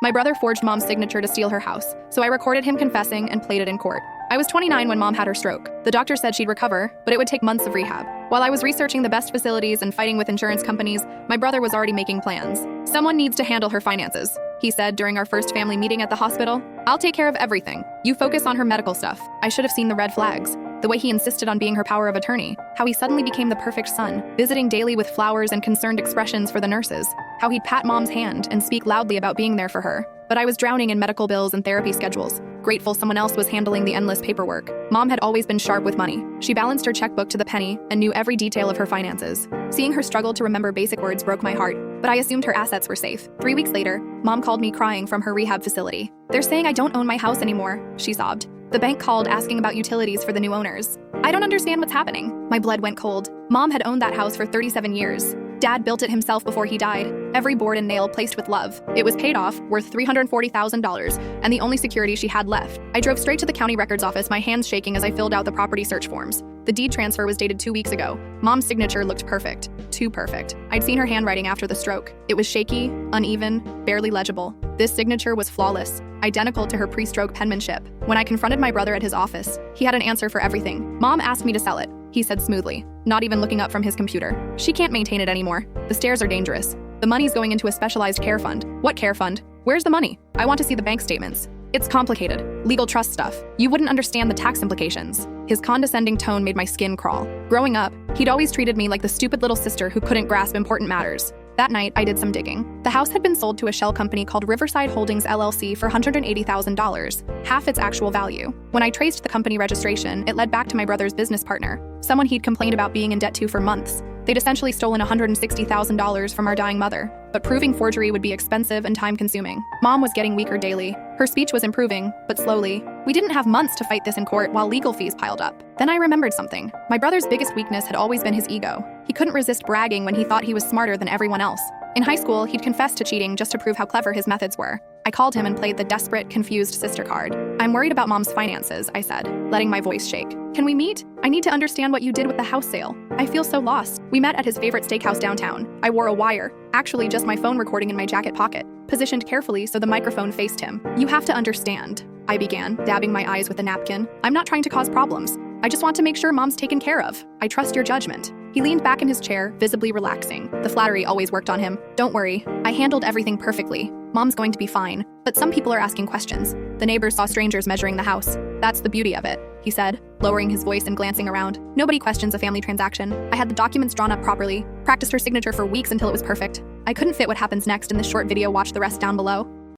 My brother forged mom's signature to steal her house, so I recorded him confessing and played it in court. I was 29 when mom had her stroke. The doctor said she'd recover, but it would take months of rehab. While I was researching the best facilities and fighting with insurance companies, my brother was already making plans. Someone needs to handle her finances, he said during our first family meeting at the hospital. I'll take care of everything. You focus on her medical stuff. I should have seen the red flags. The way he insisted on being her power of attorney, how he suddenly became the perfect son, visiting daily with flowers and concerned expressions for the nurses, how he'd pat mom's hand and speak loudly about being there for her. But I was drowning in medical bills and therapy schedules, grateful someone else was handling the endless paperwork. Mom had always been sharp with money. She balanced her checkbook to the penny and knew every detail of her finances. Seeing her struggle to remember basic words broke my heart, but I assumed her assets were safe. 3 weeks later, mom called me crying from her rehab facility. They're saying I don't own my house anymore, she sobbed. The bank called asking about utilities for the new owners. I don't understand what's happening. My blood went cold. Mom had owned that house for 37 years. Dad built it himself before he died. Every board and nail placed with love. It was paid off, worth $340,000, and the only security she had left. I drove straight to the county records office, my hands shaking as I filled out the property search forms. The deed transfer was dated 2 weeks ago. Mom's signature looked perfect. Too perfect. I'd seen her handwriting after the stroke. It was shaky, uneven, barely legible. This signature was flawless, identical to her pre-stroke penmanship. When I confronted my brother at his office, he had an answer for everything. Mom asked me to sell it, he said smoothly, not even looking up from his computer. She can't maintain it anymore. The stairs are dangerous. The money's going into a specialized care fund. What care fund? Where's the money? I want to see the bank statements. It's complicated. Legal trust stuff. You wouldn't understand the tax implications. His condescending tone made my skin crawl. Growing up, he'd always treated me like the stupid little sister who couldn't grasp important matters. That night, I did some digging. The house had been sold to a shell company called Riverside Holdings LLC for $180,000, half its actual value. When I traced the company registration, it led back to my brother's business partner, someone he'd complained about being in debt to for months. They'd essentially stolen $160,000 from our dying mother, but proving forgery would be expensive and time-consuming. Mom was getting weaker daily. Her speech was improving, but slowly. We didn't have months to fight this in court while legal fees piled up. Then I remembered something. My brother's biggest weakness had always been his ego. He couldn't resist bragging when he thought he was smarter than everyone else. In high school, he'd confessed to cheating just to prove how clever his methods were. I called him and played the desperate, confused sister card. I'm worried about mom's finances, I said, letting my voice shake. Can we meet? I need to understand what you did with the house sale. I feel so lost. We met at his favorite steakhouse downtown. I wore a wire, actually just my phone recording in my jacket pocket, positioned carefully so the microphone faced him. You have to understand, I began, dabbing my eyes with a napkin. I'm not trying to cause problems. I just want to make sure mom's taken care of. I trust your judgment. He leaned back in his chair, visibly relaxing. The flattery always worked on him. Don't worry, I handled everything perfectly. Mom's going to be fine. But some people are asking questions. The neighbors saw strangers measuring the house. That's the beauty of it, he said, lowering his voice and glancing around. Nobody questions a family transaction. I had the documents drawn up properly, practiced her signature for weeks until it was perfect. I couldn't fit what happens next in this short video. Watch the rest down below.